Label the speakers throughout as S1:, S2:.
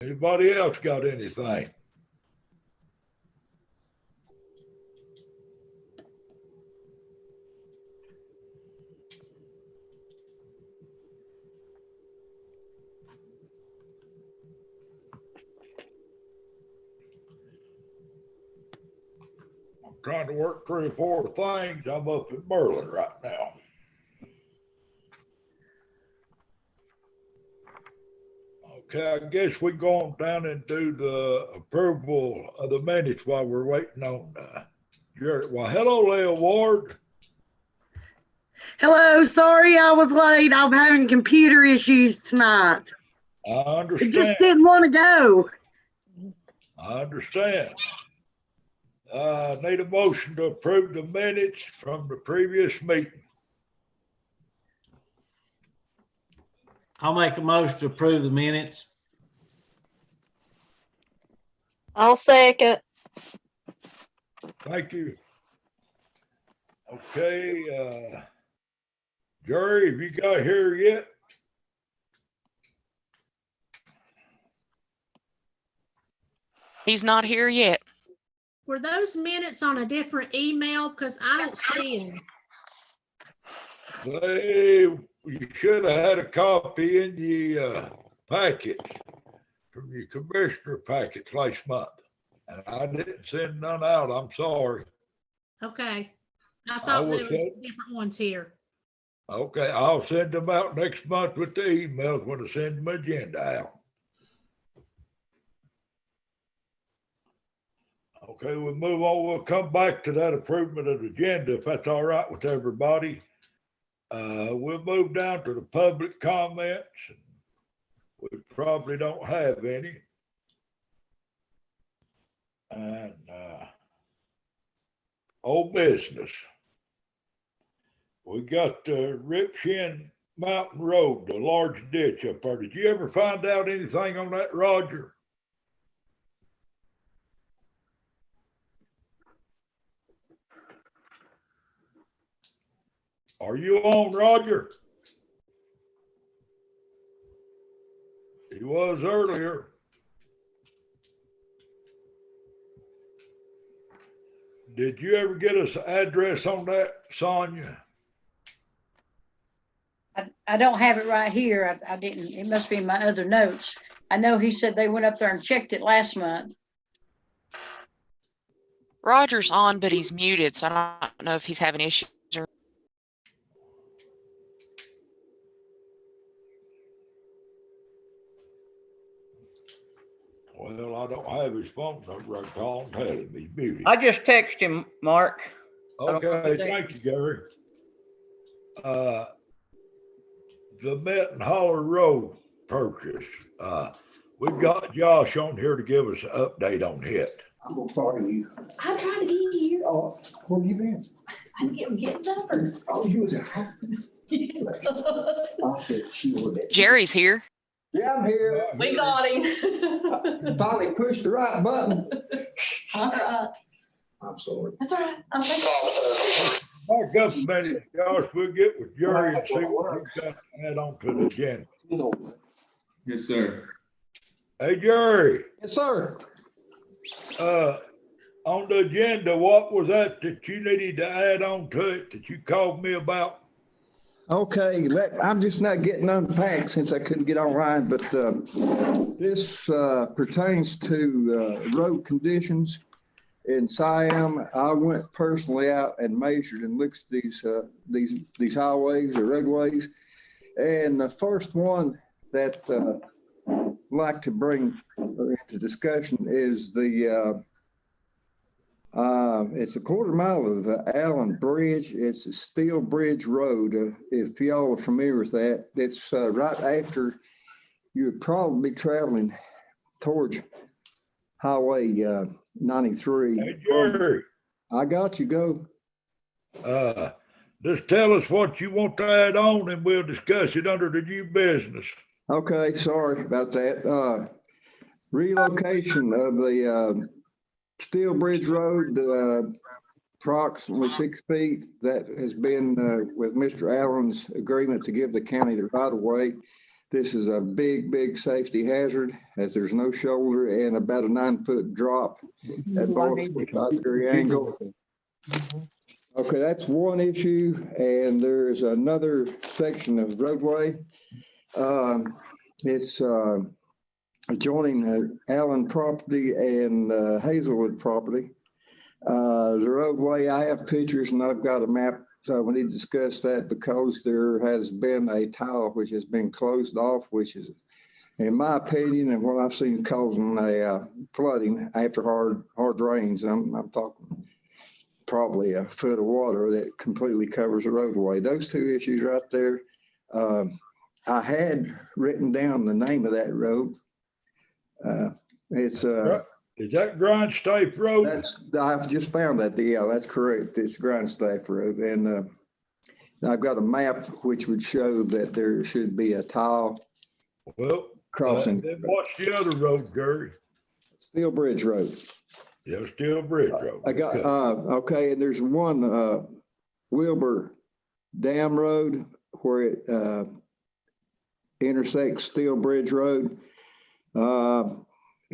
S1: Anybody else got anything? I'm trying to work 3 or 4 things. I'm up in Merlin right now. Okay, I guess we go on down and do the approval of the minutes while we're waiting on Jerry. Well, hello, Leah Ward.
S2: Hello, sorry I was late. I'm having computer issues tonight.
S1: I understand.
S2: It just didn't want to go.
S1: I understand. Need a motion to approve the minutes from the previous meeting.
S3: I'll make a motion to approve the minutes.
S4: I'll second.
S1: Thank you. Okay, Jerry, have you got here yet?
S5: He's not here yet.
S6: Were those minutes on a different email? Because I don't see them.
S1: You should have had a copy in the packet from your commissioner packets last month. And I didn't send none out. I'm sorry.
S6: Okay. I thought there was different ones here.
S1: Okay, I'll send them out next month with the emails when I send my agenda out. Okay, we'll move on. We'll come back to that approval of the agenda if that's all right with everybody. We'll move down to the public comments. We probably don't have any. And old business. We got Ripshin Mountain Road, the large ditch up there. Did you ever find out anything on that, Roger? Are you on, Roger? He was earlier. Did you ever get us an address on that, Sonia?
S7: I don't have it right here. I didn't. It must be in my other notes. I know he said they went up there and checked it last month.
S5: Roger's on, but he's muted, so I don't know if he's having issues or.
S1: Well, I don't have his phone number. I called and tell him he's muted.
S8: I just texted him, Mark.
S1: Okay, thank you, Gary. The Benton Holler Road purchase. We've got Josh on here to give us an update on it.
S9: I'm gonna talk to you.
S10: I'm trying to get here.
S9: Oh, where you been?
S10: I'm getting supper.
S9: Oh, you was at home. I said she was at.
S5: Jerry's here.
S9: Yeah, I'm here.
S10: We got him.
S9: Finally pushed the right button.
S10: All right.
S9: I'm sorry.
S10: That's all right. I'll take it.
S1: Back up a minute, Josh. We'll get with Jerry and see what he's got to add on to the agenda.
S11: Yes, sir.
S1: Hey, Jerry.
S9: Yes, sir.
S1: On the agenda, what was that you needed to add on to it that you called me about?
S9: Okay, I'm just not getting unpacked since I couldn't get online, but this pertains to road conditions in Siam. I went personally out and measured and looked at these highways or roadways, and the first one that I'd like to bring into discussion is it's a 1/4 mile of Allen Bridge. It's a Steel Bridge Road. If y'all are familiar with that, it's right after you would probably be traveling towards Highway 93.
S1: Hey, Jerry.
S9: I got you. Go.
S1: Just tell us what you want to add on and we'll discuss it under the new business.
S9: Okay, sorry about that. Relocation of the Steel Bridge Road, approximately 6 feet. That has been with Mr. Allen's agreement to give the county the right of way. This is a big, big safety hazard as there's no shoulder and about a 9-foot drop at both 45-degree angle. Okay, that's one issue. And there's another section of roadway. It's adjoining Allen property and Hazelwood property. The roadway, I have pictures and I've got a map. So we need to discuss that because there has been a tile which has been closed off, which is, in my opinion, and what I've seen causing a flooding after hard rains. I'm talking probably a foot of water that completely covers the roadway. Those two issues right there. I had written down the name of that road. It's
S1: Is that Grindstaff Road?
S9: I've just found that. Yeah, that's correct. It's Grindstaff Road. And I've got a map which would show that there should be a tile
S1: Well,
S9: crossing.
S1: then what's the other road, Gary?
S9: Steel Bridge Road.
S1: Yeah, Steel Bridge Road.
S9: I got, okay, and there's one Wilbur Dam Road where it intersects Steel Bridge Road.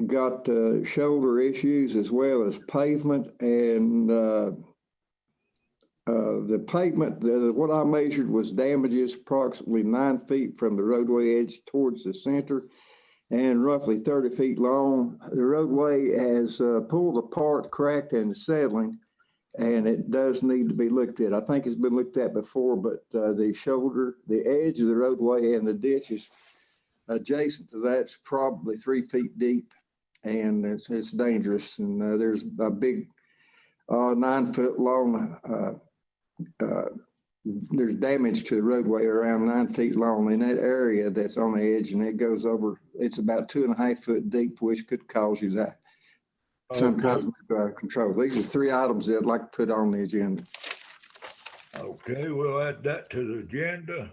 S9: Got shoulder issues as well as pavement, and the pavement, what I measured was damages approximately 9 feet from the roadway edge towards the center and roughly 30 feet long. The roadway has pulled apart, cracked, and settling, and it does need to be looked at. I think it's been looked at before, but the shoulder, the edge of the roadway and the ditches adjacent to that's probably 3 feet deep. And it's dangerous. And there's a big 9-foot long, there's damage to the roadway around 9 feet long in that area that's on the edge, and it goes over, it's about 2.5 foot deep, which could cause you that. Sometimes control. These are 3 items that I'd like to put on the agenda.
S1: Okay, we'll add that to the agenda.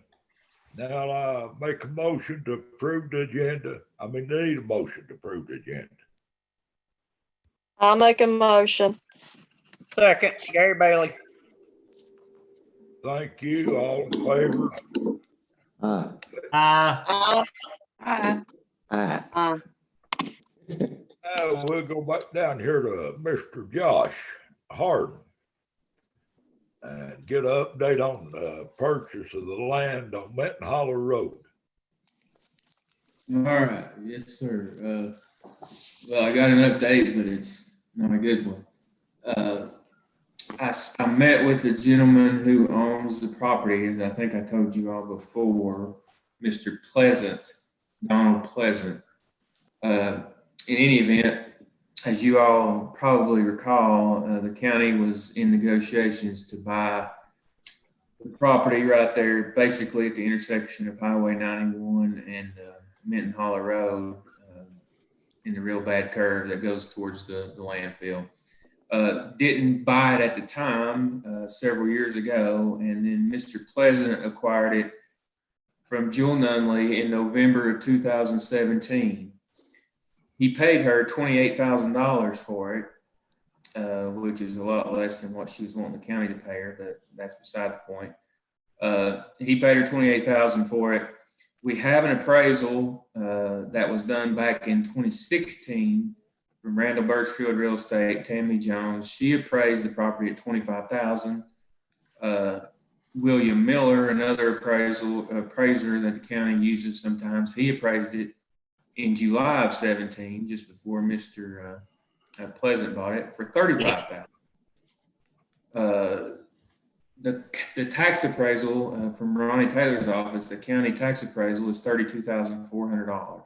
S1: Now I make a motion to approve the agenda. I mean, they need a motion to approve the agenda.
S4: I'll make a motion.
S8: Second, Gary Bailey.
S1: Thank you. All in favor?
S3: Aye.
S1: Now we'll go back down here to Mr. Josh Harden and get an update on the purchase of the land on Benton Hollow Road.
S11: All right, yes, sir. Well, I got an update, but it's not a good one. I met with the gentleman who owns the property, as I think I told you all before, Mr. Pleasant, Donald Pleasant. In any event, as you all probably recall, the county was in negotiations to buy the property right there, basically at the intersection of Highway 91 and Benton Hollow Road, in the real bad curve that goes towards the landfill. Didn't buy it at the time, several years ago, and then Mr. Pleasant acquired it from Jewel Nunley in November of 2017. He paid her $28,000 for it, which is a lot less than what she was wanting the county to pay her, but that's beside the point. He paid her $28,000 for it. We have an appraisal that was done back in 2016 from Randall Birchfield Real Estate, Tammy Jones. She appraised the property at $25,000. William Miller, another appraiser that the county uses sometimes, he appraised it in July of 17, just before Mr. Pleasant bought it, for $35,000. The tax appraisal from Ronnie Taylor's office, the county tax appraisal, is $32,400.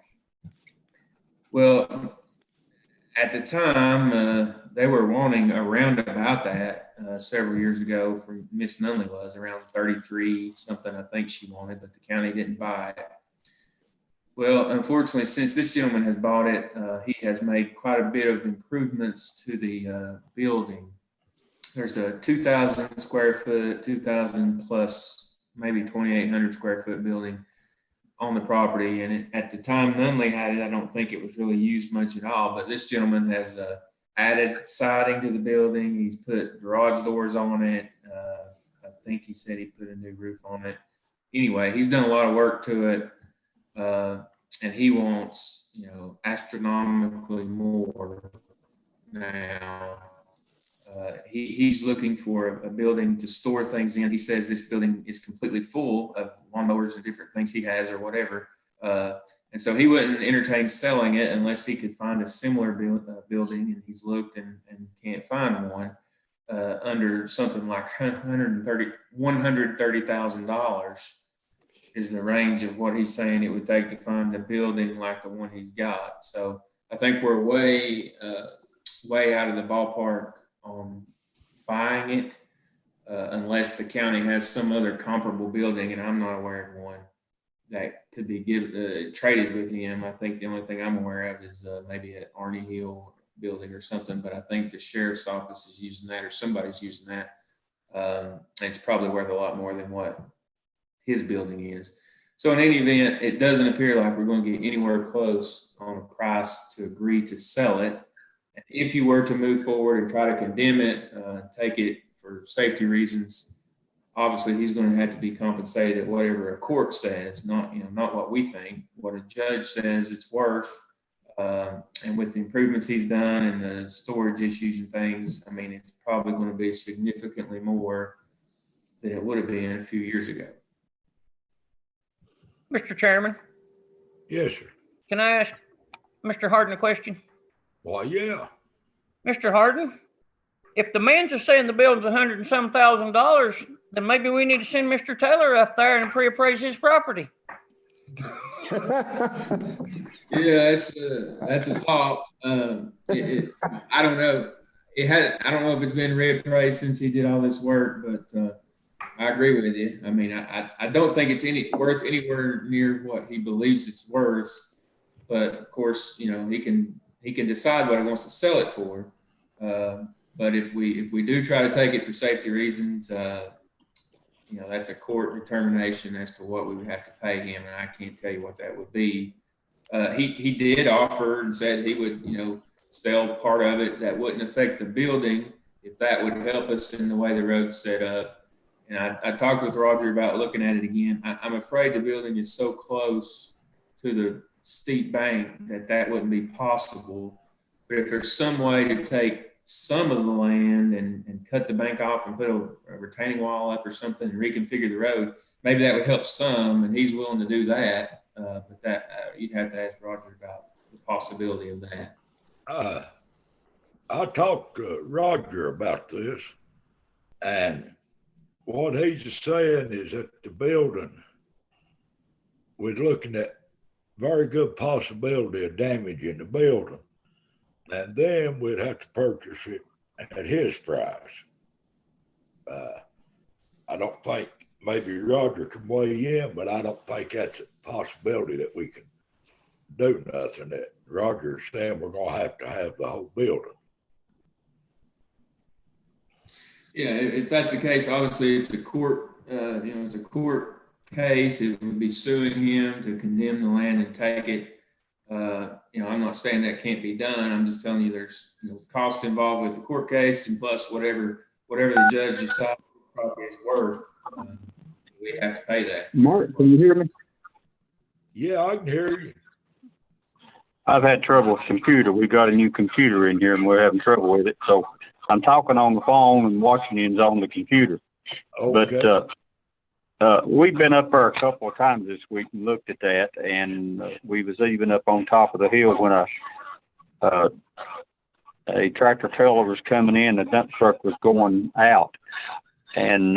S11: Well, at the time, they were wanting around about that several years ago. From Miss Nunley was around 33 something, I think she wanted, but the county didn't buy it. Well, unfortunately, since this gentleman has bought it, he has made quite a bit of improvements to the building. There's a 2,000 square foot, 2,000 plus, maybe 2,800 square foot building on the property. And at the time Nunley had it, I don't think it was really used much at all. But this gentleman has added siding to the building. He's put garage doors on it. I think he said he put a new roof on it. Anyway, he's done a lot of work to it. and he wants, you know, astronomically more now. He's looking for a building to store things in. He says this building is completely full of lawnmowers and different things he has or whatever. And so he wouldn't entertain selling it unless he could find a similar building, and he's looked and can't find one under something like $130,000 is the range of what he's saying it would take to find a building like the one he's got. So I think we're way out of the ballpark on buying it, unless the county has some other comparable building, and I'm not aware of one that could be traded with him. I think the only thing I'm aware of is maybe an Arnie Hill building or something, but I think the sheriff's office is using that, or somebody's using that. It's probably worth a lot more than what his building is. So in any event, it doesn't appear like we're going to get anywhere close on a price to agree to sell it. And if you were to move forward and try to condemn it, take it for safety reasons, obviously he's going to have to be compensated at whatever a court says, not what we think, what a judge says it's worth. And with the improvements he's done and the storage issues and things, I mean, it's probably going to be significantly more than it would have been a few years ago.
S8: Mr. Chairman,
S1: Yes, sir.
S8: can I ask Mr. Harden a question?
S1: Why, yeah.
S8: Mr. Harden, if the man's just saying the building's $100 and some thousand, then maybe we need to send Mr. Taylor up there and pre-appraise his property.
S11: Yeah, that's a thought. I don't know. I don't know if it's been reappraised since he did all this work, but I agree with you. I mean, I don't think it's worth anywhere near what he believes it's worth. But of course, you know, he can decide what he wants to sell it for. But if we do try to take it for safety reasons, you know, that's a court determination as to what we would have to pay him, and I can't tell you what that would be. He did offer and said he would, you know, sell part of it that wouldn't affect the building if that would help us in the way the road's set up. And I talked with Roger about looking at it again. I'm afraid the building is so close to the steep bank that wouldn't be possible. But if there's some way to take some of the land and cut the bank off and put a retaining wall up or something and reconfigure the road, maybe that would help some, and he's willing to do that. But that you'd have to ask Roger about the possibility of that.
S1: I talked to Roger about this, and what he's saying is that the building, we're looking at very good possibility of damaging the building. And then we'd have to purchase it at his price. I don't think, maybe Roger can weigh in, but I don't think that's a possibility that we can do nothing. That Roger's saying we're gonna have to have the whole building.
S11: Yeah, if that's the case, obviously it's a court, it's a court case. It would be suing him to condemn the land and take it. I'm not saying that can't be done. I'm just telling you there's cost involved with the court case, and plus whatever the judge decides the property is worth, we have to pay that.
S12: Mark, can you hear me?
S1: Yeah, I can hear you.
S12: I've had trouble with the computer. We got a new computer in here and we're having trouble with it. So I'm talking on the phone and Washington's on the computer.
S1: Okay.
S12: But we've been up there a couple of times this week and looked at that, and we was even up on top of the hill when a tractor trailer was coming in, the dump truck was going out. And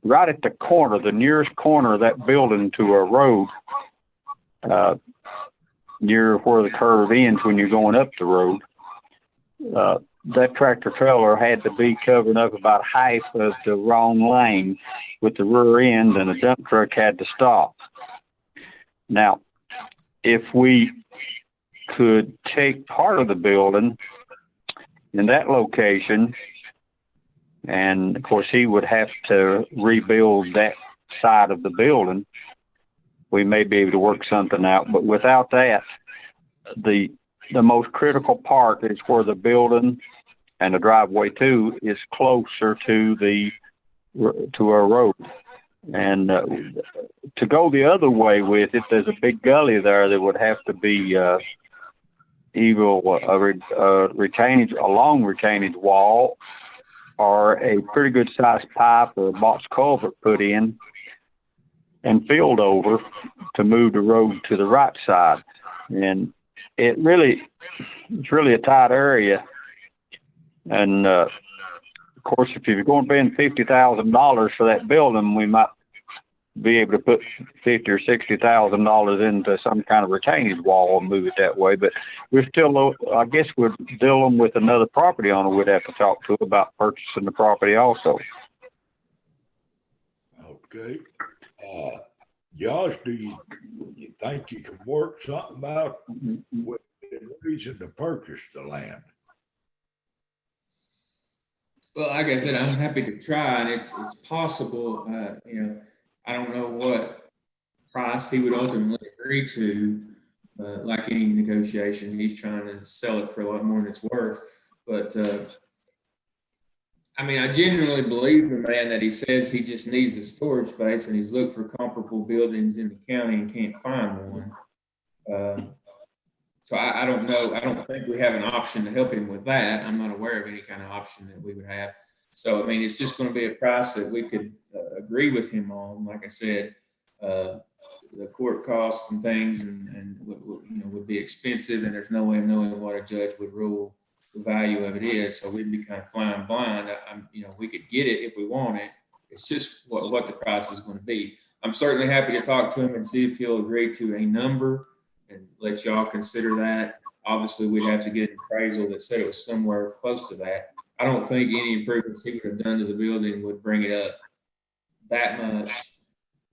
S12: right at the corner, the nearest corner of that building to a road, near where the curve ends when you're going up the road, that tractor trailer had to be covering up about half of the wrong lane with the rear end, and the dump truck had to stop. Now, if we could take part of the building in that location, and of course he would have to rebuild that side of the building, we may be able to work something out. But without that, the most critical part is where the building and the driveway too is closer to a road. And to go the other way with it, there's a big gully there that would have to be either a long retainage wall or a pretty good sized pipe or a box culvert put in and filled over to move the road to the right side. And it's really a tight area. And of course, if you're going to spend $50,000 for that building, we might be able to put $50,000 or $60,000 into some kind of retainage wall and move it that way. But we're still, I guess, we're dealing with another property owner we'd have to talk to about purchasing the property also.
S1: Okay. Josh, do you think you can work something out with the reason to purchase the land?
S11: Well, like I said, I'm happy to try, and it's possible. I don't know what price he would ultimately agree to. Like any negotiation, he's trying to sell it for a lot more than it's worth. But I genuinely believe the man that he says he just needs the storage space, and he's looked for comparable buildings in the county and can't find one. So I don't know. I don't think we have an option to help him with that. I'm not aware of any kind of option that we would have. So, it's just going to be a price that we could agree with him on. Like I said, the court costs and things and would be expensive, and there's no way of knowing what a judge would rule the value of it is. So we'd be kind of flying blind. We could get it if we want it. It's just what the price is going to be. I'm certainly happy to talk to him and see if he'll agree to a number and let y'all consider that. Obviously, we'd have to get an appraisal that said it was somewhere close to that. I don't think any improvements he would have done to the building would bring it up that much.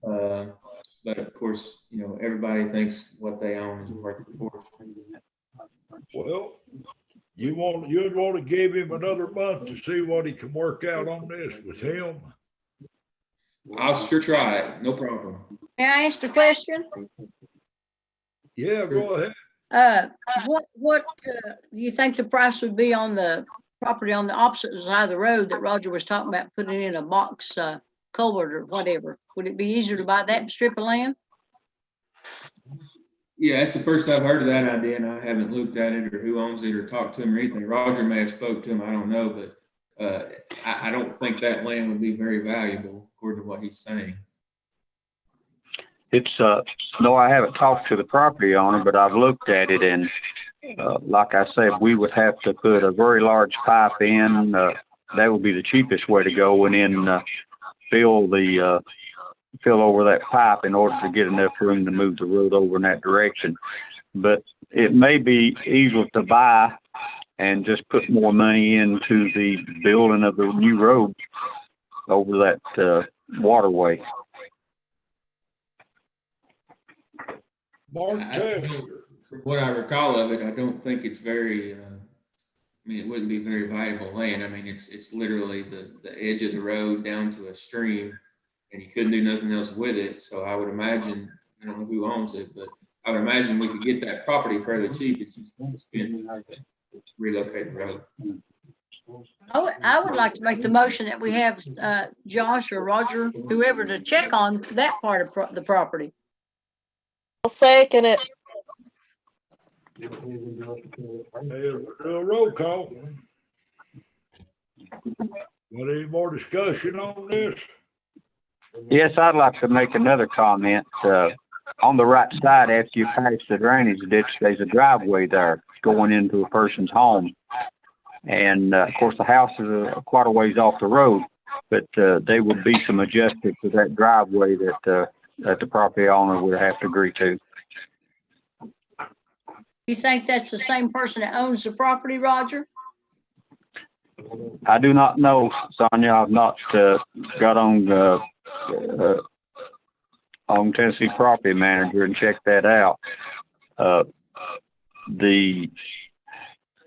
S11: But of course, everybody thinks what they own is worth a fortune.
S1: Well, you'd want to give him another month to see what he can work out on this with him.
S11: I'll sure try it. No problem.
S7: May I ask a question?
S1: Yeah, go ahead.
S7: What do you think the price would be on the property on the opposite side of the road that Roger was talking about putting in a box culvert or whatever? Would it be easier to buy that strip of land?
S11: Yeah, that's the first I've heard of that idea, and I haven't looked at it or who owns it or talked to him or anything. Roger may have spoke to him, I don't know, but I don't think that land would be very valuable according to what he's saying.
S12: It's no, I haven't talked to the property owner, but I've looked at it, and like I said, we would have to put a very large pipe in. That would be the cheapest way to go, and then fill over that pipe in order to get enough room to move the road over in that direction. But it may be easier to buy and just put more money into the building of the new road over that waterway.
S1: Mark Taylor.
S11: From what I recall of it, I don't think it's very, it wouldn't be very valuable land. It's literally the edge of the road down to a stream, and you couldn't do nothing else with it. So I would imagine, I don't know who owns it, but I would imagine we could get that property fairly cheap. It's just expensive to relocate the road.
S7: I would like to make the motion that we have Josh or Roger, whoever, to check on that part of the property.
S4: I'll second it.
S1: Hey, do a roll call. Got any more discussion on this?
S12: Yes, I'd like to make another comment. On the right side, after you pass the drainage ditch, there's a driveway there going into a person's home. And of course, the house is quite a ways off the road, but there would be some adjustments to that driveway that the property owner would have to agree to.
S7: You think that's the same person that owns the property, Roger?
S12: I do not know, Sonia. I've not got on Tennessee Property Manager and checked that out.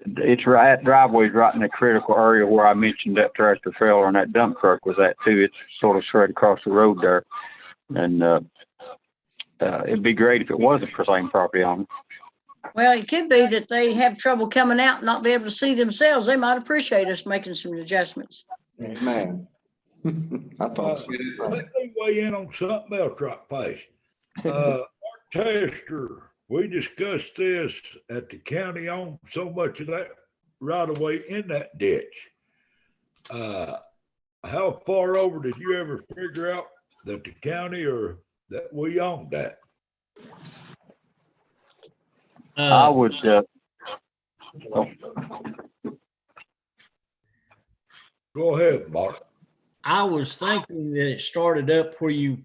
S12: It's right, driveway's right in the critical area where I mentioned that tractor trailer and that dump truck was at too. It's sort of straight across the road there, and it'd be great if it wasn't for the same property owner.
S7: Well, it could be that they have trouble coming out and not be able to see themselves. They might appreciate us making some adjustments.
S9: Amen. I thought so.
S1: Let me weigh in on something else right fast. Mark Tester, we discussed this at the county on so much of that right away in that ditch. How far over did you ever figure out that the county or that we owned that?
S12: I would,
S1: Go ahead, Mark.
S3: I was thinking that it started up where you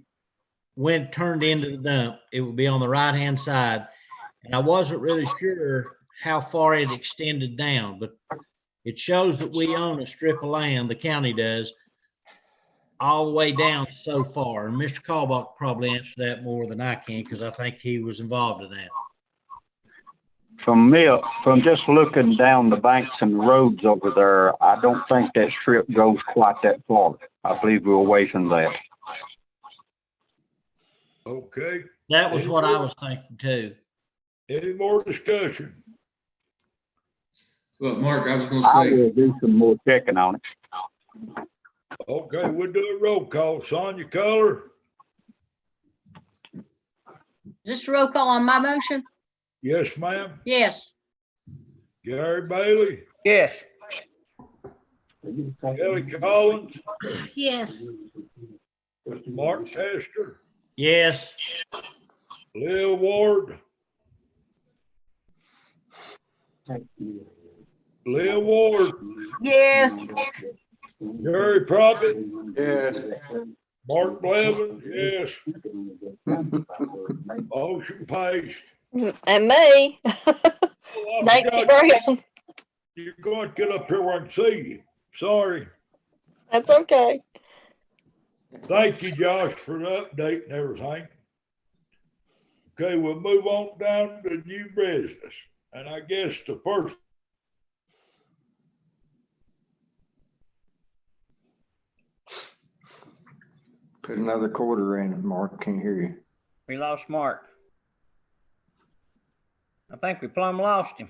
S3: turned into the dump. It would be on the right-hand side. And I wasn't really sure how far it extended down, but it shows that we own a strip of land, the county does, all the way down so far. And Mr. Callbach probably answer that more than I can because I think he was involved in that.
S12: from just looking down the banks and the roads over there, I don't think that strip goes quite that far. I believe we're away from that.
S1: Okay.
S3: That was what I was thinking too.
S1: Any more discussion?
S11: Well, Mark, I was gonna
S12: I
S11: say,
S12: will do some more checking on it.
S1: Okay, we'll do a roll call. Sonia Color?
S7: Just roll call on my motion?
S1: Yes, ma'am.
S7: Yes.
S1: Gary Bailey?
S8: Yes.
S1: Kelly Collins?
S6: Yes.
S1: Mark Tester?
S3: Yes.
S1: Leah Ward? Leah Ward?
S2: Yes.
S1: Gary Prophet?
S9: Yes.
S1: Mark Blevins? Yes. Motion passed.
S4: And me.
S1: Oh, I
S4: Nancy
S1: forgot
S4: Brown.
S1: You're going to get up here where I can see you. Sorry.
S4: That's okay.
S1: Thank you, Josh, for the update and everything. Okay, we'll move on down to new business. And I guess the first.
S9: Put another quarter in, Mark, can't hear you.
S8: We lost Mark. I think we plumb lost him.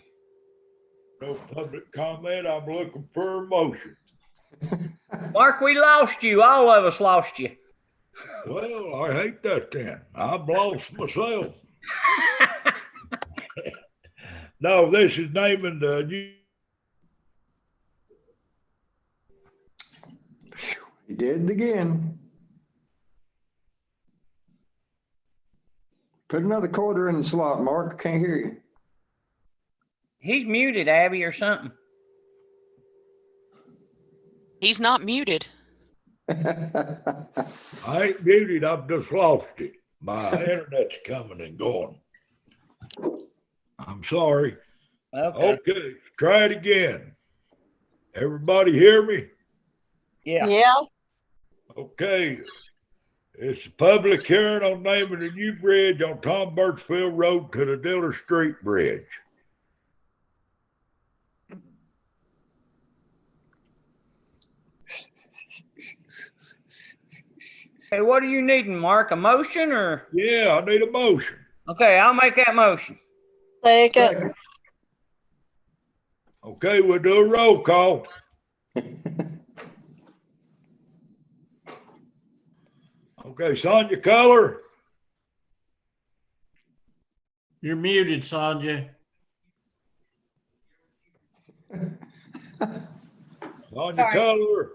S1: No public comment. I'm looking for a motion.
S8: Mark, we lost you. All of us lost you.
S1: Well, I hate that then. I've lost myself. No, this is naming the new.
S9: He did it again. Put another quarter in the slot, Mark, can't hear you.
S8: He's muted, Abby, or something.
S5: He's not muted.
S1: I ain't muted. I've just lost it. My internet's coming and going. I'm sorry.
S8: Okay.
S1: Okay, try it again. Everybody hear me?
S8: Yeah.
S4: Yeah.
S1: Okay. It's a public hearing on naming a new bridge on Tom Birchfield Road to the Diller Street Bridge.
S8: Hey, what are you needing, Mark? A motion or?
S1: Yeah, I need a motion.
S8: Okay, I'll make that motion.
S4: Second.
S1: Okay, we'll do a roll call. Okay, Sonia Color,
S3: You're muted, Sonja.
S1: Sonia
S7: Sorry.
S1: Color,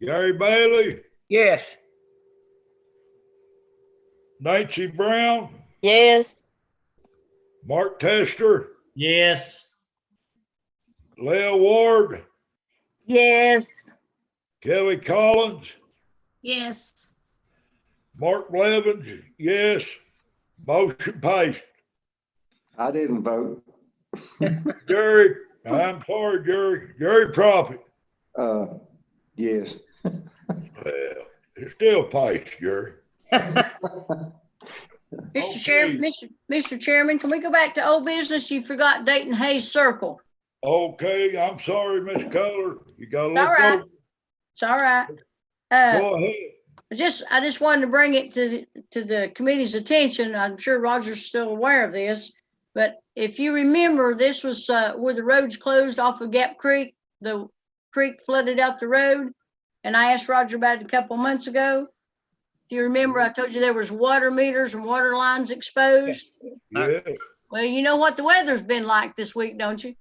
S1: Gary Bailey,
S8: Yes.
S1: Nancy Brown,
S4: Yes.
S1: Mark Tester,
S3: Yes.
S1: Leah Ward,
S2: Yes.
S1: Kelly Collins,
S6: Yes.
S1: Mark Blevins, yes. Motion passed.
S9: I didn't vote.
S1: Jerry, I'm sorry, Jerry Prophet.
S9: Yes.
S1: Well, it's still passed, Jerry.
S7: Mr. Chairman, Mr. Chairman, can we go back to old business? You forgot Dayton Hayes Circle.
S1: Okay, I'm sorry, Miss Color. You gotta
S7: All
S1: look
S7: right.
S1: over.
S7: It's all right.
S1: Go ahead.
S7: I just wanted to bring it to the committee's attention. I'm sure Roger's still aware of this, but if you remember, this was where the roads closed off of Gap Creek. The creek flooded out the road. And I asked Roger about it a couple months ago. Do you remember I told you there was water meters and water lines exposed?
S1: Yeah.
S7: Well, you know what the weather's been like this week, don't you?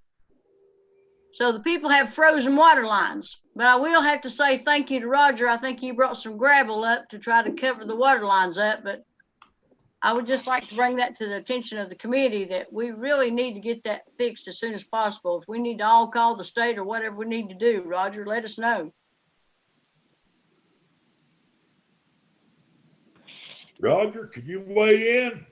S7: So the people have frozen water lines, but I will have to say thank you to Roger. I think he brought some gravel up to try to cover the water lines up, but I would just like to bring that to the attention of the committee that we really need to get that fixed as soon as possible. If we need to all call the state or whatever we need to do, Roger, let us know.
S1: Roger, can you weigh in?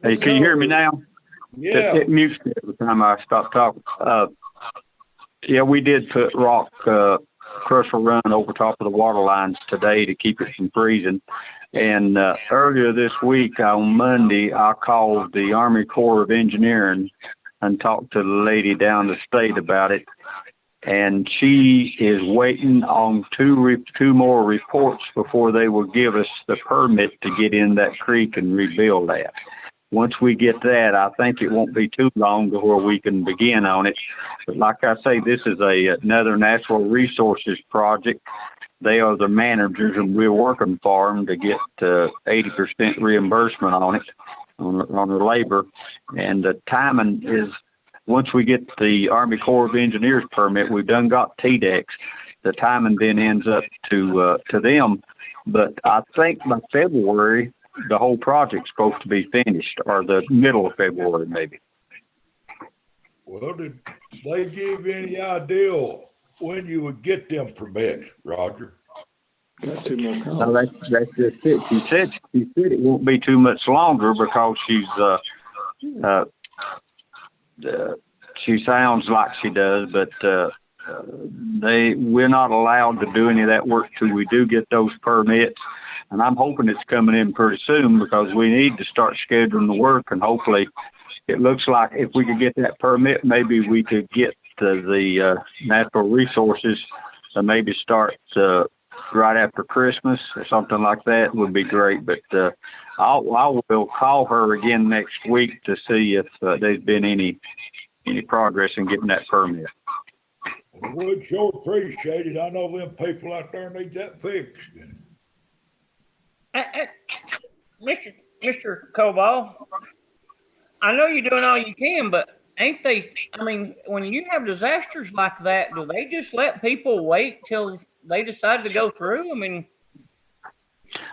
S12: Hey, can you hear me now?
S1: Yeah.
S12: It mutes me every time I stop talking. Yeah, we did put rock crusher run over top of the water lines today to keep it from freezing. And earlier this week on Monday, I called the Army Corps of Engineering and talked to the lady down the state about it. And she is waiting on two more reports before they will give us the permit to get in that creek and rebuild that. Once we get that, I think it won't be too long before we can begin on it. But like I say, this is another natural resources project. They are the managers, and we're working for them to get 80% reimbursement on it, on their labor. And the timing is, once we get the Army Corps of Engineers permit, we've done got TDEX. The timing then ends up to them. But I think by February, the whole project's supposed to be finished, or the middle of February, maybe.
S1: Well, did they give any idea when you would get them permits, Roger?
S9: Got two more calls.
S12: No, that's just it. She said it won't be too much longer because she sounds like she does, but we're not allowed to do any of that work till we do get those permits. And I'm hoping it's coming in pretty soon because we need to start scheduling the work. And hopefully it looks like if we could get that permit, maybe we could get the natural resources and maybe start right after Christmas or something like that would be great. But I will call her again next week to see if there's been any progress in getting that permit.
S1: Would sure appreciate it. I know them people out there need that fixed.
S8: Mr. Cobal, I know you're doing all you can, but ain't they, I mean, when you have disasters like that, do they just let people wait till they decide to go through? I mean,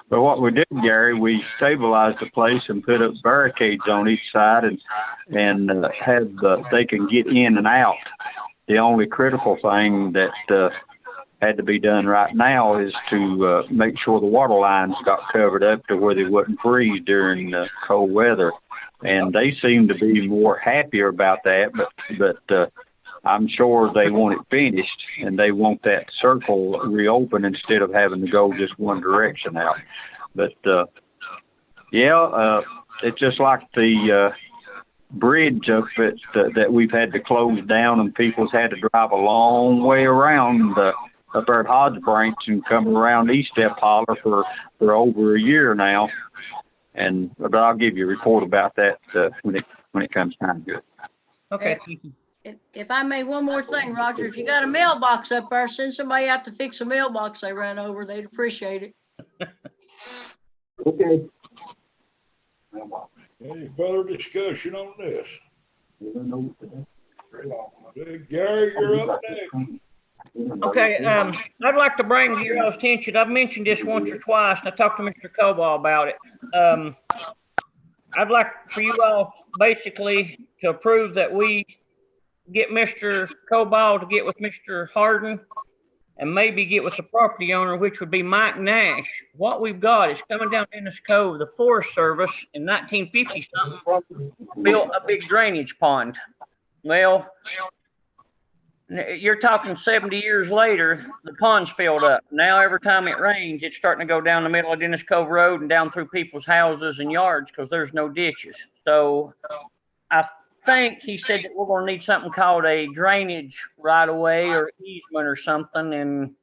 S12: but what we did, Gary, we stabilized the place and put up barricades on each side and they can get in and out. The only critical thing that had to be done right now is to make sure the water lines got covered up to where they wouldn't freeze during cold weather. And they seem to be more happier about that, but I'm sure they want it finished and they want that circle reopened instead of having to go just one direction out. But it's just like the bridge up that we've had to close down, and people's had to drive a long way around up there at Hodge Branch and come around East Step Holler for over a year now. But I'll give you a report about that when it comes time to it.
S8: okay.
S7: If I may, one more thing, Roger, if you got a mailbox up there, send somebody out to fix a mailbox they ran over. They'd appreciate it.
S12: Okay.
S1: Any further discussion on this? Gary, you're up next.
S8: Okay, I'd like to bring to your all's attention, I've mentioned this once or twice, and I talked to Mr. Cobal about it. I'd like for you all basically to approve that we get Mr. Cobal to get with Mr. Harden and maybe get with the property owner, which would be Mike Nash. What we've got is coming down Dennis Cove, the Forest Service in 1950 something built a big drainage pond. Well, you're talking 70 years later, the pond's filled up. Now, every time it rains, it's starting to go down the middle of Dennis Cove Road and down through people's houses and yards because there's no ditches. So I think he said that we're going to need something called a drainage right of way or easement or something. And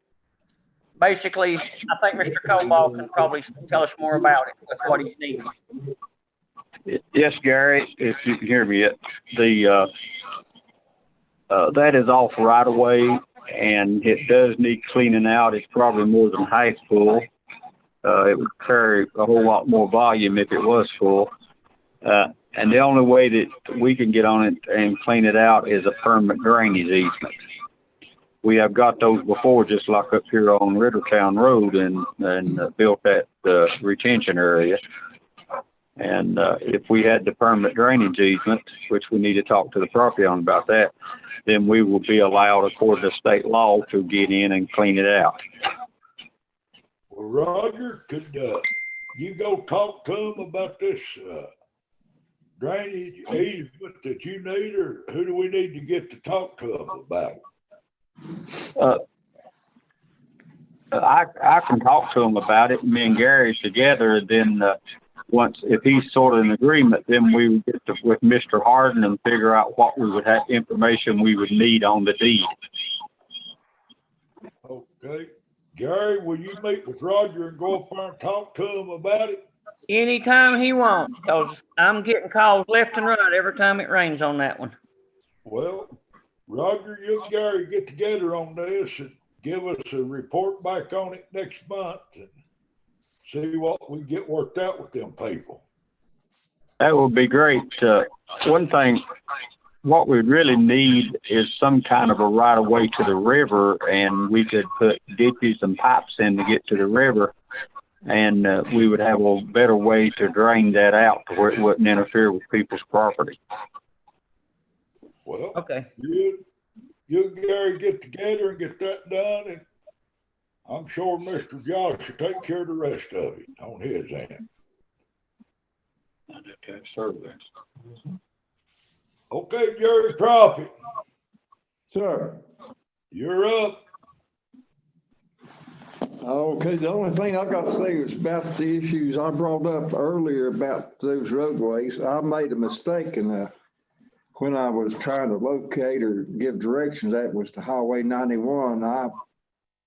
S8: basically, I think Mr. Cobal can probably tell us more about it with what he's needing.
S12: Yes, Gary, if you can hear me, that is off right away, and it does need cleaning out. It's probably more than half full. It would carry a whole lot more volume if it was full. And the only way that we can get on it and clean it out is a permanent drainage easement. We have got those before, just like up here on Rivertown Road, and built that retention area. And if we had the permanent drainage easement, which we need to talk to the property owner about that, then we will be allowed, according to state law, to get in and clean it out.
S1: Well, Roger, could you go talk to him about this drainage easement that you need, or who do we need to get to talk to him about?
S12: I can talk to him about it. Me and Gary together. Then once, if he's sort of in agreement, then we would get with Mr. Harden and figure out what we would have information we would need on the deed.
S1: Okay, Gary, will you meet with Roger and go up there and talk to him about it?
S8: Anytime he wants, because I'm getting calls left and right every time it rains on that one.
S1: Well, Roger, you and Gary get together on this and give us a report back on it next month and see what we get worked out with them people.
S12: That would be great. One thing, what we really need is some kind of a right of way to the river, and we could put ditches and pipes in to get to the river. And we would have a better way to drain that out to where it wouldn't interfere with people's property.
S1: Well,
S8: okay.
S1: You and Gary get together and get that done, and I'm sure Mr. Josh will take care of the rest of it on his end. Okay, Jerry Prophet.
S9: Sir.
S1: You're up.
S9: Okay, the only thing I got to say is about the issues I brought up earlier about those roadways. I made a mistake when I was trying to locate or give directions. That was to Highway 91. I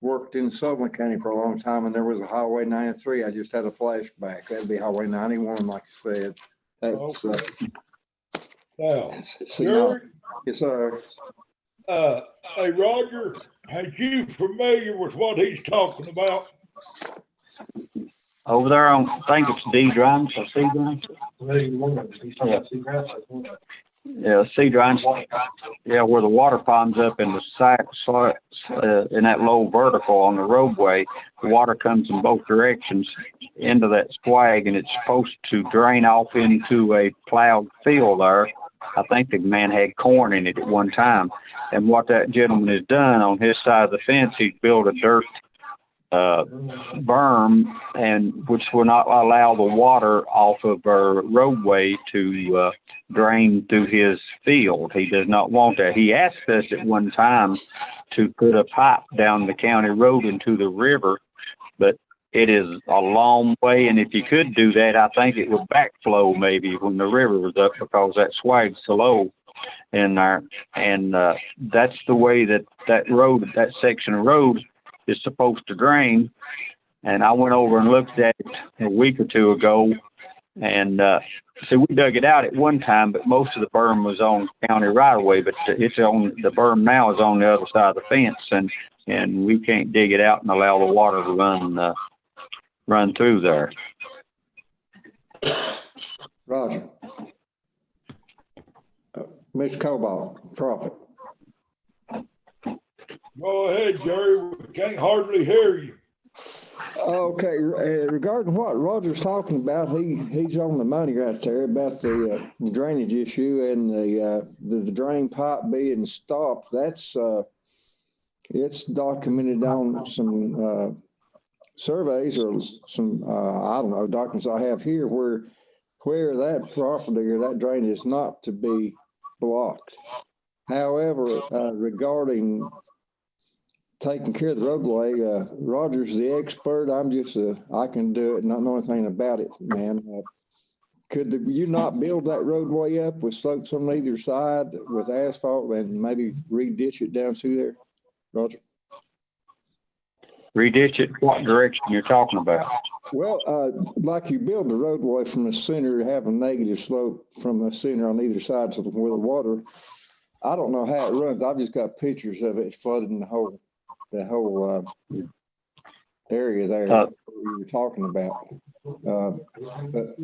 S9: worked in Sutherland County for a long time, and there was a Highway 93. I just had a flashback. That'd be Highway 91, like you said. That's,
S1: Now,
S9: Jerry, yes, sir.
S1: Hey, Roger, are you familiar with what he's talking about?
S12: Over there on, I think it's D Drive, so C Drive. Yeah, C Drive. Yeah, where the water ponds up in the side, in that low vertical on the roadway, the water comes in both directions into that swag, and it's supposed to drain off into a plowed field there. I think the man had corn in it at one time. And what that gentleman has done on his side of the fence, he's built a dirt berm, and which will not allow the water off of our roadway to drain through his field. He does not want that. He asked us at one time to put a pipe down the county road into the river, but it is a long way, and if you could do that, I think it would backflow maybe when the river was up, because that swag's so low in there. And that's the way that road, that section of road is supposed to drain. And I went over and looked at it a week or two ago, and so we dug it out at one time, but most of the berm was on county right away, but it's on, the berm now is on the other side of the fence, and we can't dig it out and allow the water to run through there.
S9: Roger. Mr. Cobalt, Prophet.
S1: Go ahead, Jerry. We can't hardly hear you.
S9: Okay, regarding what Roger's talking about, he's on the money right there about the drainage issue and the drain pipe being stopped. That's it's documented on some surveys or some I don't know, documents I have here where that property or that drain is not to be blocked. However, regarding taking care of the roadway, Roger's the expert. I'm just I can do it, not know anything about it, man. Could you not build that roadway up with slopes on either side with asphalt and maybe re-ditch it down through there, Roger?
S12: Re-ditch it? What direction you're talking about?
S9: Well, like you build the roadway from the center, have a negative slope from the center on either side, so where the water, I don't know how it runs. I've just got pictures of it flooding the whole area there that we were talking about. But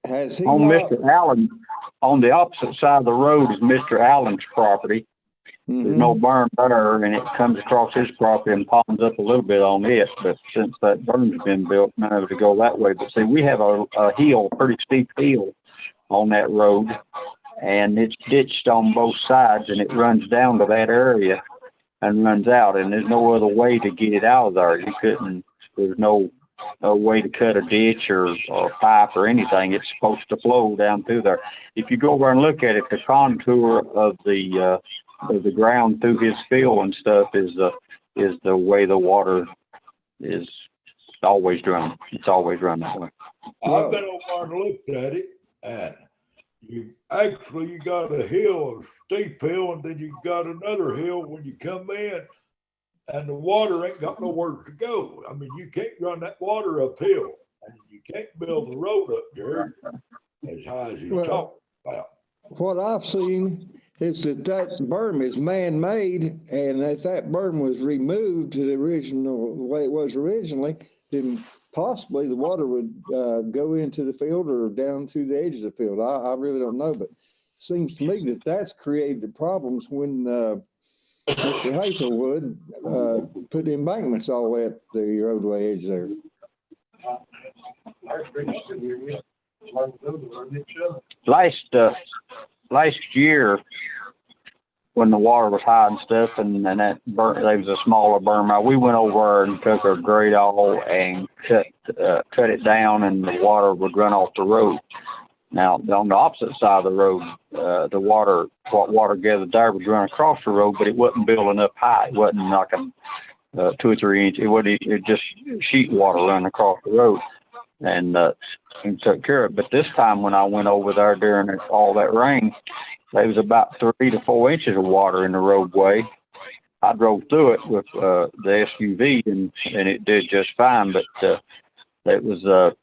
S9: has he
S12: On
S9: not?
S12: Mr. Allen, on the opposite side of the road is Mr. Allen's property. There's no berm there, and it comes across his property and ponds up a little bit on it. But since that berm's been built, none of it to go that way. But see, we have a hill, a pretty steep hill on that road, and it's ditched on both sides, and it runs down to that area and runs out. And there's no other way to get it out of there. You couldn't. There's no way to cut a ditch or pipe or anything. It's supposed to flow down through there. If you go over and look at it, the contour of the ground through his field and stuff is the way the water is always run. It's always run that way.
S1: I've been over and looked at it, and you got a hill, a steep hill, and then you got another hill when you come in, and the water ain't got nowhere to go. I mean, you can't run that water uphill, and you can't build the road up there as high as you talk about.
S9: What I've seen is that berm is man-made, and if that berm was removed to the original, the way it was originally, then possibly the water would go into the field or down through the edge of the field. I really don't know, but it seems to me that that's created the problems when Mr. Hazelwood put embankments all the way up the roadway edge there.
S12: Last year, when the water was high and stuff, and that there was a smaller berm, we went over and took a grate all and cut it down, and the water would run off the road. Now, on the opposite side of the road, what water gathered there was running across the road, but it wasn't building up high. It wasn't like a 2 or 3 inch. It just sheet water running across the road, and took care of it. But this time when I went over there during all that rain, there was about 3 to 4 inches of water in the roadway. I drove through it with the SUV, and it did just fine, but it was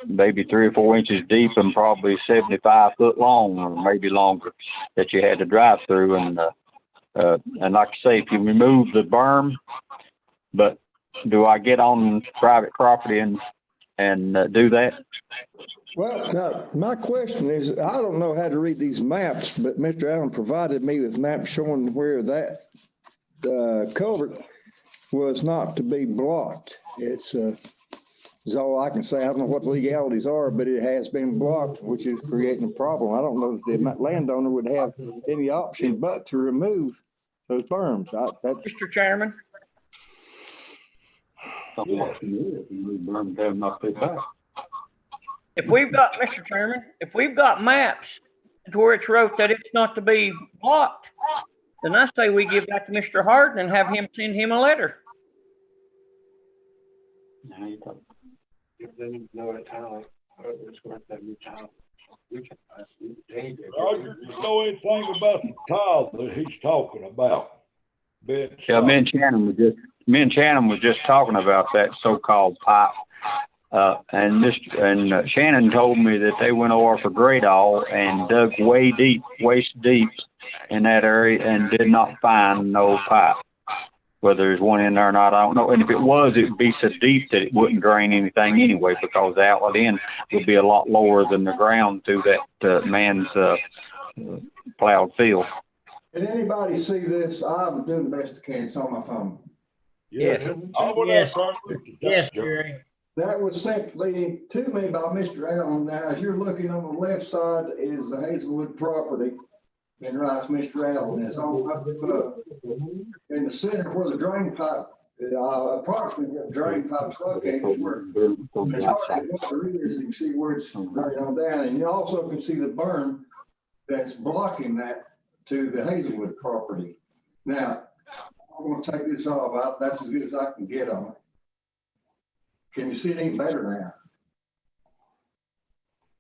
S12: maybe 3 or 4 inches deep and probably 75 foot long, or maybe longer, that you had to drive through. And like I say, if you remove the berm, but do I get on private property and do that?
S9: Well, now, my question is, I don't know how to read these maps, but Mr. Allen provided me with maps showing where that culvert was not to be blocked. It's all I can say. I don't know what the legalities are, but it has been blocked, which is creating a problem. I don't know if the landowner would have any option but to remove those berms.
S8: Mr. Chairman? If we've got, Mr. Chairman, if we've got maps to where it's wrote that it's not to be blocked, then I say we give that to Mr. Harden and have him send him a letter.
S1: Roger, you know anything about the tile that he's talking about?
S12: Yeah, me and Shannon was just talking about that so-called pipe. And Shannon told me that they went over for Gradall and dug waist deep in that area and did not find no pipe. Whether there's one in there or not, I don't know. And if it was, it would be so deep that it wouldn't drain anything anyway, because the outlet end would be a lot lower than the ground through that man's plowed field.
S9: Can anybody see this? I'm doing the best I can. It's on my phone.
S3: Yes, Jerry.
S9: That was sent to me by Mr. Allen. Now, as you're looking on the left side is the Hazelwood property, and writes Mr. Allen. It's on up in the center where the drain pipe, approximately where the drain pipe is located, is where it's hard to what the read is. You can see where it's right on down, and you also can see the berm that's blocking that to the Hazelwood property. Now, I'm going to take this off. That's as good as I can get on it. Can you see it any better now?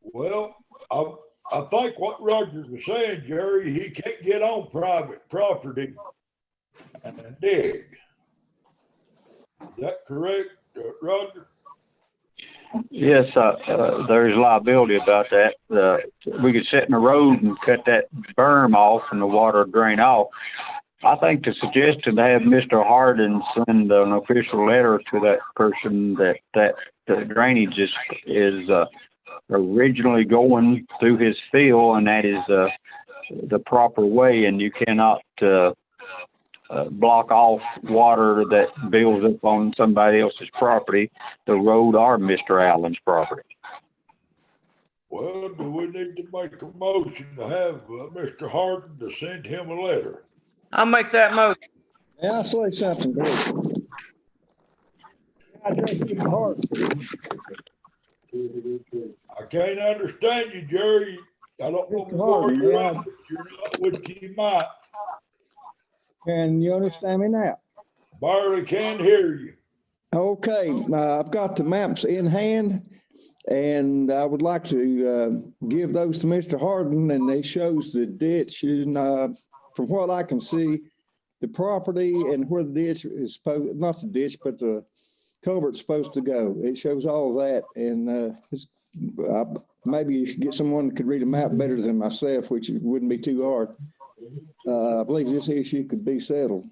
S1: Well, I think what Roger was saying, Jerry, he can't get on private property and dig. Is that correct, Roger?
S12: Yes, there's liability about that. We could sit in the road and cut that berm off and the water drain off. I think the suggestion to have Mr. Hardin send an official letter to that person that the drainage is originally going through his field, and that is the proper way, and you cannot block off water that builds up on somebody else's property, the road or Mr. Allen's property.
S1: Well, do we need to make a motion to have Mr. Hardin to send him a letter?
S8: I'll make that motion.
S9: May I say something, Greg? I think it's hard.
S1: I can't understand you, Jerry. I don't know
S9: Mr.
S1: where
S9: Hardin,
S1: you're
S9: yeah.
S1: at, but you're not what you might.
S9: Can you understand me now?
S1: Barely can hear you.
S9: Okay, I've got the maps in hand, and I would like to give those to Mr. Hardin, and they shows the ditch, and from what I can see, the property and where the ditch is supposed, not the ditch, but the culvert's supposed to go. It shows all of that, and maybe you should get someone that could read a map better than myself, which wouldn't be too hard. I believe this issue could be settled.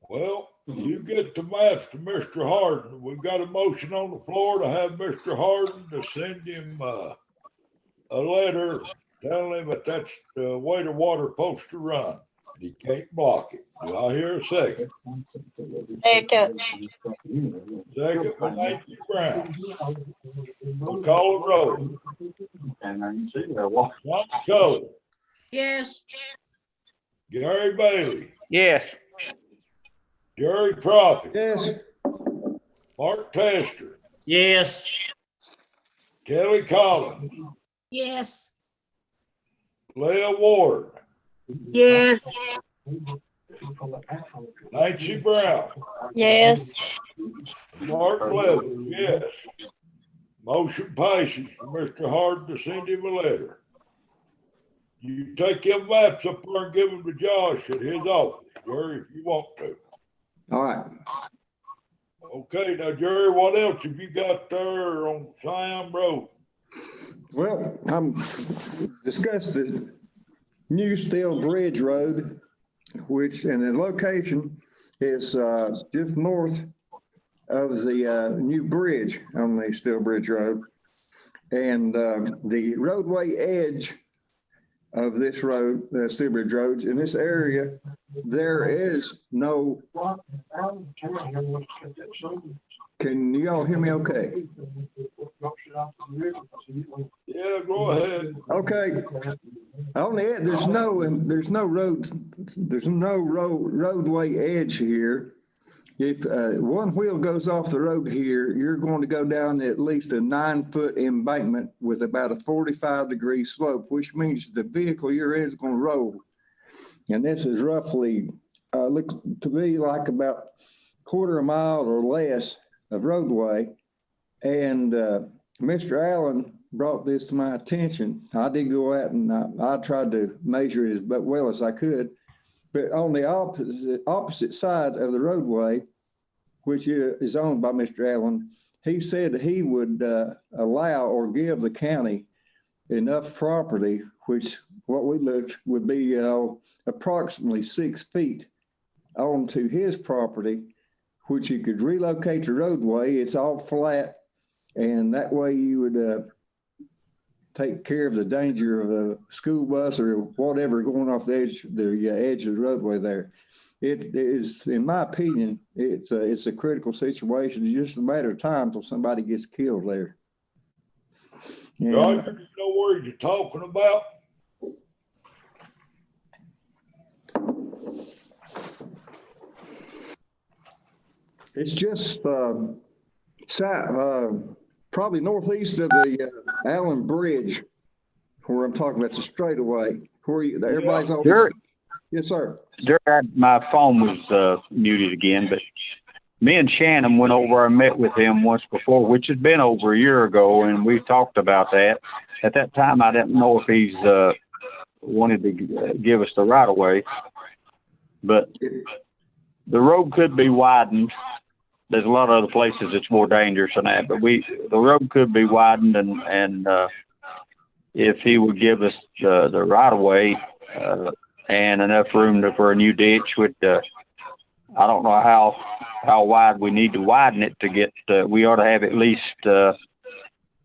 S1: Well, you get the maps to Mr. Hardin. We've got a motion on the floor to have Mr. Hardin to send him a letter telling him that that's the way the water's supposed to run. He can't block it. Do I hear a second?
S4: Second.
S1: Second by Nancy Brown. We'll call the roll. John Cullen,
S7: Yes.
S1: Gary Bailey,
S8: Yes.
S1: Jerry Prophet,
S9: Yes.
S1: Mark Tester,
S3: Yes.
S1: Kelly Collins,
S6: Yes.
S1: Leah Ward,
S2: Yes.
S1: Nancy Brown,
S4: Yes.
S1: Mark Levin, yes. Motion passes for Mr. Hardin to send him a letter. You take them maps up there and give them to Josh at his office, Jerry, if you want to.
S9: All right.
S1: Okay, now Jerry, what else have you got there on Siam Road?
S9: Well, I'm discussed the new Steel Bridge Road, which, and the location is just north of the new bridge on the Steel Bridge Road. And the roadway edge of this road, Steel Bridge Road, in this area, there is no. Can you all hear me okay?
S1: Yeah, go ahead.
S9: Okay. On the edge, there's no roadway edge here. If one wheel goes off the road here, you're going to go down at least a 9-foot embankment with about a 45-degree slope, which means the vehicle you're in is going to roll. And this is roughly, looks to me like about quarter a mile or less of roadway. And Mr. Allen brought this to my attention. I did go out and I tried to measure it as well as I could. But on the opposite side of the roadway, which is owned by Mr. Allen, he said he would allow or give the county enough property, which what we looked would be approximately 6 feet onto his property, which you could relocate the roadway. It's all flat, and that way you would take care of the danger of a school bus or whatever going off the edge of the roadway there. It is, in my opinion, it's a critical situation. It's just a matter of time till somebody gets killed there. And,
S1: Roger, you know where you're talking about?
S9: it's just probably northeast of the Allen Bridge, where I'm talking about the straightaway, where everybody's always.
S12: Jerry,
S9: yes, sir.
S12: Jerry, my phone was muted again, but me and Shannon went over and met with him once before, which had been over a year ago, and we talked about that. At that time, I didn't know if he's wanted to give us the right of way, but the road could be widened there's a lot of other places it's more dangerous than that, but the road could be widened and if he would give us the right of way, and enough room for a new ditch with, I don't know how wide we need to widen it to get, we ought to have at least,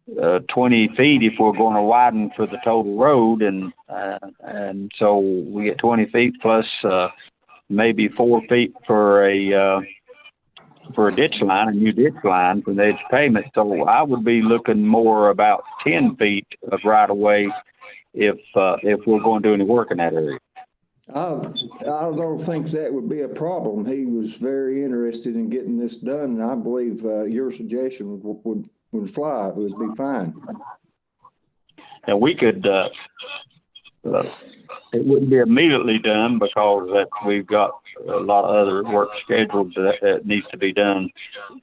S12: 20 feet if we're going to widen for the total road. And so we get 20 feet plus, maybe 4 feet for a ditch line, a new ditch line for the edge pavement. So I would be looking more about 10 feet of right of way if we're going to do any work in that area.
S9: I don't think that would be a problem. He was very interested in getting this done, and I believe your suggestion would fly. It would be fine.
S12: And we could, it wouldn't be immediately done because we've got a lot of other work scheduled that needs to be done,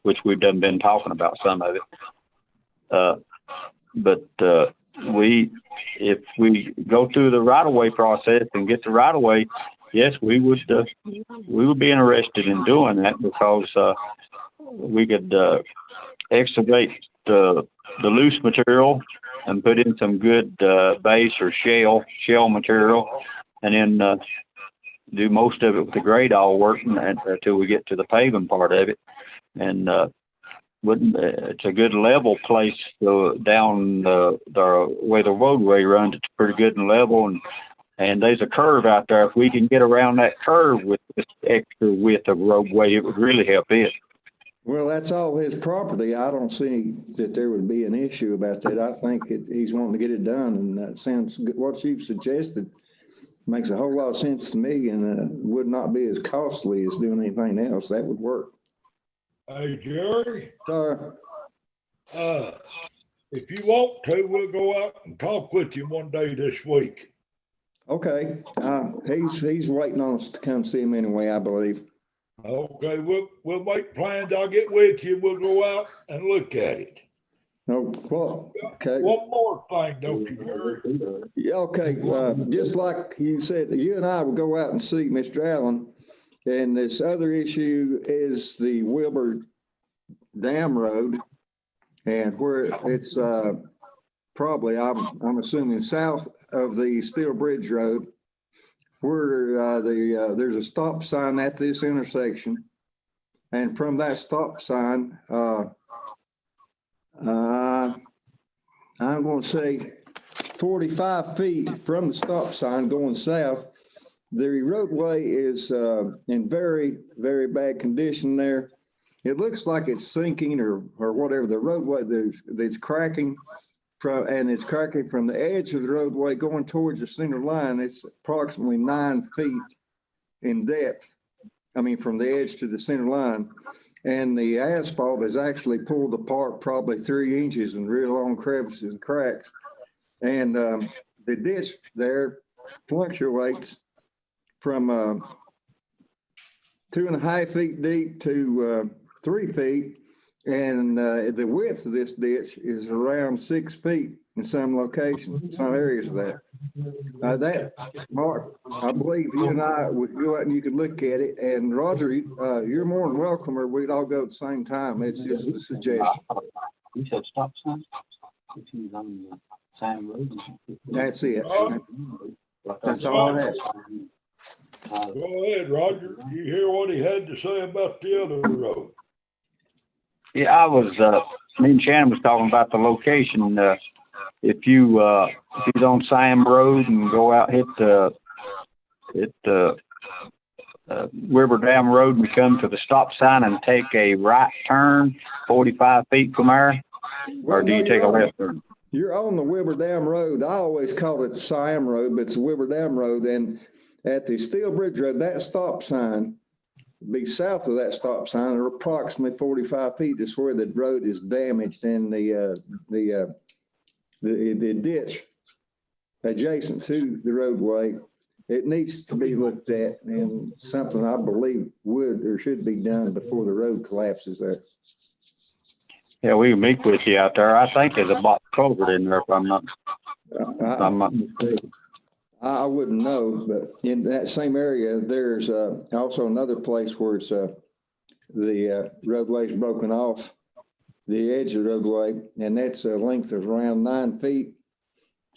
S12: which we've been talking about some of it. But if we go through the right-of-way process and get the right-of-way, yes, we would be interested in doing that because we could excavate the loose material and put in some good base or shell material, and then do most of it with the grade all work until we get to the paving part of it. And it's a good level place down the way the roadway runs. It's pretty good and level, and there's a curve out there. If we can get around that curve with this extra width of roadway, it would really help it.
S9: Well, that's all his property. I don't see that there would be an issue about that. I think he's wanting to get it done, and that sounds good. What you've suggested makes a whole lot of sense to me, and would not be as costly as doing anything else. That would work.
S1: Hey, Jerry,
S9: Sir,
S1: if you want to, we'll go out and talk with you one day this week.
S9: okay. He's waiting on us to come see him anyway, I believe.
S1: Okay, we'll make plans. I'll get with you. We'll go out and look at it.
S9: No, well, okay.
S1: One more thing, don't you, Jerry?
S9: Yeah, okay. Just like you said, you and I will go out and see Mr. Allen. And this other issue is the Wilbur Dam Road, and where it's probably, I'm assuming, south of the Steel Bridge Road, where there's a stop sign at this intersection. And from that stop sign, I'm going to say 45 feet from the stop sign going south, the roadway is in very, very bad condition there. It looks like it's sinking or whatever. The roadway that's cracking and it's cracking from the edge of the roadway going towards the center line. It's approximately 9 feet in depth. I mean, from the edge to the center line. And the asphalt is actually pulled apart probably 3 inches in real long crevices and cracks. And the ditch there fluctuates from 2.5 feet deep to 3 feet. And the width of this ditch is around 6 feet in some locations, some areas of that. Mark, I believe you and I would go out and you could look at it. And Roger, you're more than welcome, or we'd all go at the same time. It's just a suggestion.
S12: You said stop sign? On the same road.
S9: That's it. That's all I have.
S1: Go ahead, Roger. You hear what he had to say about the other road?
S12: Yeah, I was, me and Shannon was talking about the location. If he's on Sam Road and go out, hit River Dam Road and come to the stop sign and take a right turn 45 feet from there, or do you take a left turn?
S9: You're on the Wilbur Dam Road. I always call it the Siam Road, but it's the Wilbur Dam Road. And at the Steel Bridge Road, that stop sign, be south of that stop sign, or approximately 45 feet is where the road is damaged, and the ditch adjacent to the roadway, it needs to be looked at, and something I believe would or should be done before the road collapses there.
S12: Yeah, we can meet with you out there. I think there's a box culvert in there, if I'm not mistaken.
S9: I wouldn't know, but in that same area, there's also another place where it's the roadway's broken off the edge of the roadway, and that's a length of around 9 feet.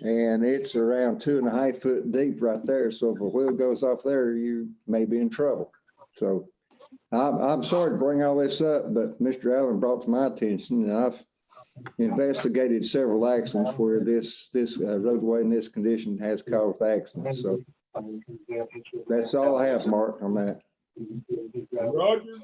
S9: And it's around 2.5 foot deep right there. So if a wheel goes off there, you may be in trouble. So I'm sorry to bring all this up, but Mr. Allen brought to my attention, and I've investigated several accidents where this roadway in this condition has caused accidents. So that's all I have, Mark, on that.
S1: Roger,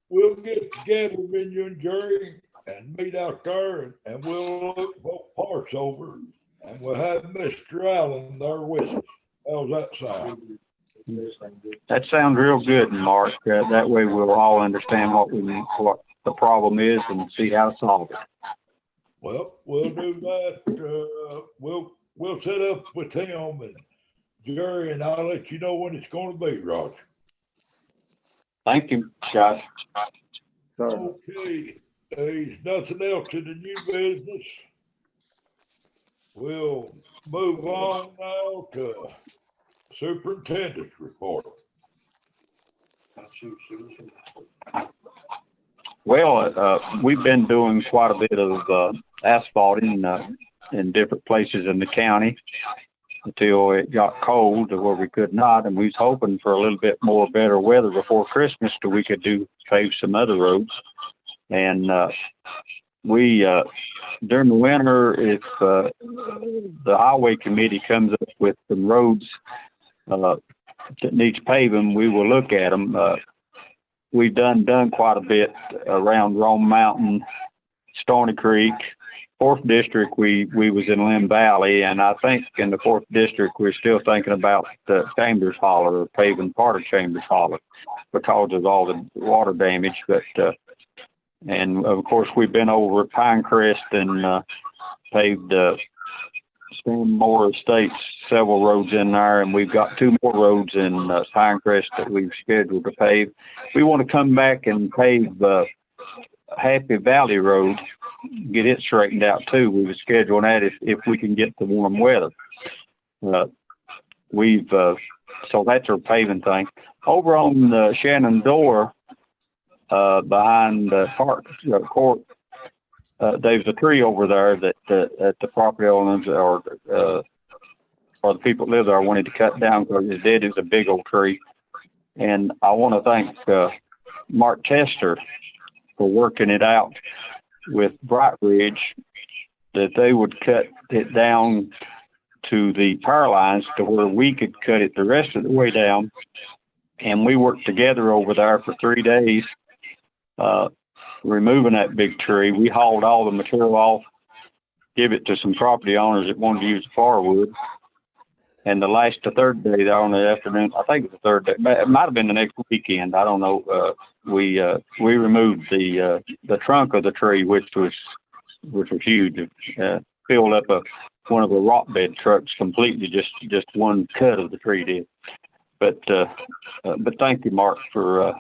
S1: we'll get together with you and Jerry and meet out there, and we'll look both parts over, and we'll have Mr. Allen there with us. How's that sound?
S12: That sounds real good, Mark. That way we'll all understand what the problem is and see how to solve it.
S1: Well, we'll do that. We'll set up with him and Jerry, and I'll let you know when it's going to be, Roger.
S12: Thank you, Josh.
S1: Okay, there's nothing else in the new business. We'll move on now to superintendent's report.
S12: Well, we've been doing quite a bit of asphalting in different places in the county until it got cold to where we could not, and we was hoping for a little bit more better weather before Christmas so we could pave some other roads. And we during the winter, if the highway committee comes up with some roads that needs paving, we will look at them. We've done quite a bit around Rome Mountain, Stony Creek. 4th District, we was in Lynn Valley, and I think in the 4th District, we're still thinking about the Chambers Holler, or paving part of Chambers Holler because of all the water damage. But, and of course, we've been over at Pinecrest and paved Stanmore Estates, several roads in there, and we've got 2 more roads in Pinecrest that we've scheduled to pave. We want to come back and pave Happy Valley Road, get it straightened out too. We were scheduling that if we can get the warm weather. So that's our paving thing. Over on the Shenandoah, behind the court, there's a tree over there that the property owners or the people that live there wanted to cut down because it's dead. It's a big old tree. And I want to thank Mark Tester for working it out with Bright Ridge that they would cut it down to the power lines to where we could cut it the rest of the way down. And we worked together over there for 3 days, removing that big tree. We hauled all the material off, give it to some property owners that wanted to use the firewood. And the third day there on the afternoon, I think it was the third day, it might have been the next weekend, I don't know. We removed the trunk of the tree, which was huge. Filled up one of the rock bed trucks completely, just one cut of the tree did. But thank you, Mark, for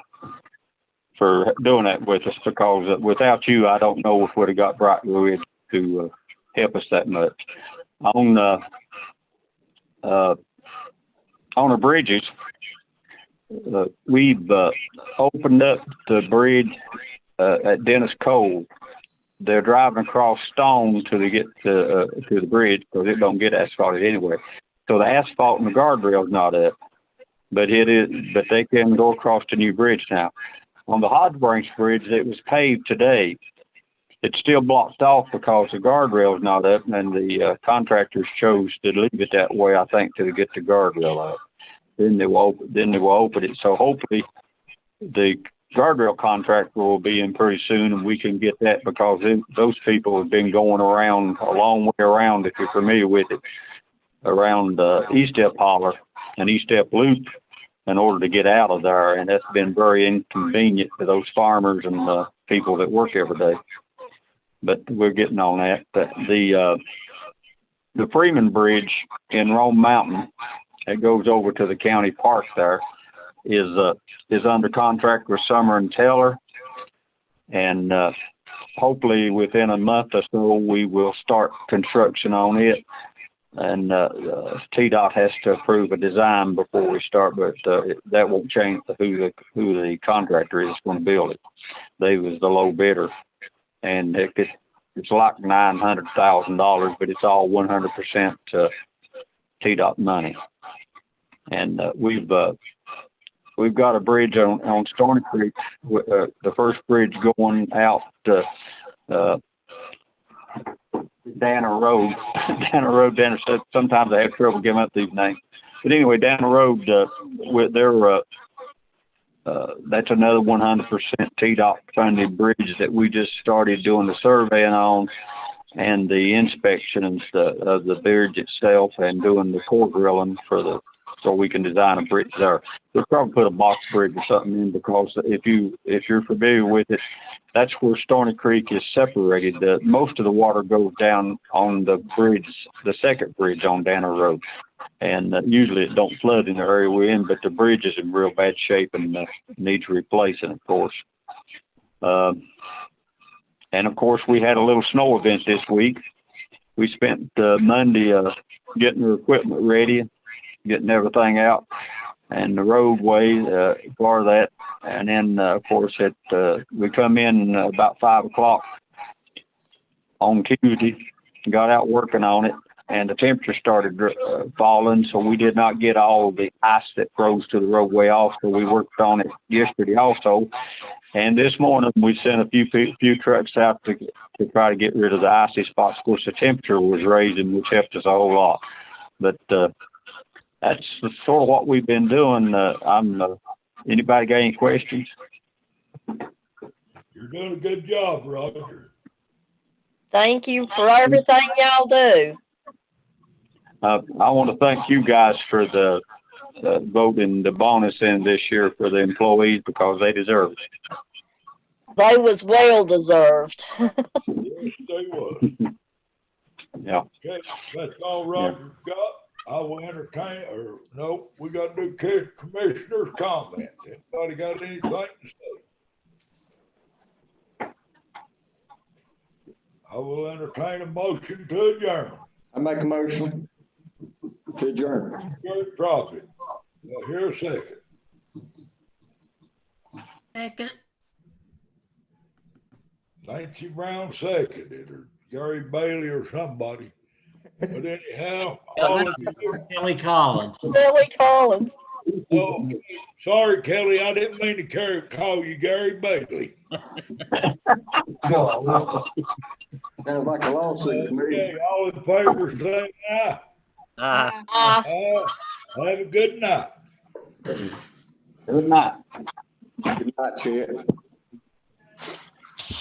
S12: doing that with us, because without you, I don't know if we'd have got Bright Ridge to help us that much. On the bridges, we've opened up the bridge at Dennis Cove. They're driving across stone till they get to the bridge because it don't get asphalted anyway. So the asphalt and the guardrail's not up, but they can go across the new bridge now. On the Hodge Branch Bridge, it was paved today. It's still blocked off because the guardrail's not up, and the contractors chose to leave it that way, I think, till they get the guardrail up. Then they will open it. So hopefully the guardrail contractor will be in pretty soon, and we can get that, because those people have been going around a long way around, if you're familiar with it, around East Step Holler and East Step Loop in order to get out of there, and that's been very inconvenient for those farmers and people that work every day. But we're getting on that. The Freeman Bridge in Rome Mountain that goes over to the county park there is under contract with Summer and Taylor, and hopefully within a month or so we will start construction on it. TDOT has to approve a design before we start, but that won't change who the contractor is going to build it. They was the low bidder, and it's like $900,000, but it's all 100% TDOT money. And we've got a bridge on Stony Creek, the first bridge going out Dana Road. Sometimes I have trouble giving up these names. But anyway, down the road, that's another 100% TDOT funded bridge that we just started doing the surveying on and the inspection of the bridge itself and doing the core drilling so we can design a bridge there. We'll probably put a box bridge or something in, because if you're familiar with it, that's where Stony Creek is separated. Most of the water goes down on the bridge, the second bridge on Dana Road. And usually it don't flood in the area we're in, but the bridge is in real bad shape and needs replacing, of course. And of course, we had a little snow event this week. We spent Monday getting the equipment ready, getting everything out, and the roadway for that. And then, of course, we come in about 5 o'clock on Tuesday, got out working on it, and the temperature started falling, so we did not get all the ice that froze to the roadway off, so we worked on it yesterday also. And this morning, we sent a few trucks out to try to get rid of the icy spots. Of course, the temperature was raising, which helped us a whole lot. But that's sort of what we've been doing. Anybody got any questions?
S1: You're doing a good job, Roger.
S4: Thank you for everything y'all do.
S12: I want to thank you guys for the voting the bonus in this year for the employees, because they deserve it.
S4: They was well deserved.
S1: Yes, they was.
S12: Yeah.
S1: Okay, that's all Roger's got. I will entertain, we got to do commissioner's comments. Anybody got anything to say? I will entertain a motion to adjourn.
S9: I make a motion to adjourn.
S1: Good profit. Here a second.
S6: Second.
S1: Nancy Brown seconded, or Gary Bailey or somebody. But anyhow, all of you.
S3: Kelly Collins.
S4: Billy Collins.
S1: Oh, sorry, Kelly, I didn't mean to call you Gary Bailey.
S9: Sounds like a lawsuit to me.
S1: Okay, all in favor, say aye. Have a good night.
S12: Good night.
S9: Good night, Chet.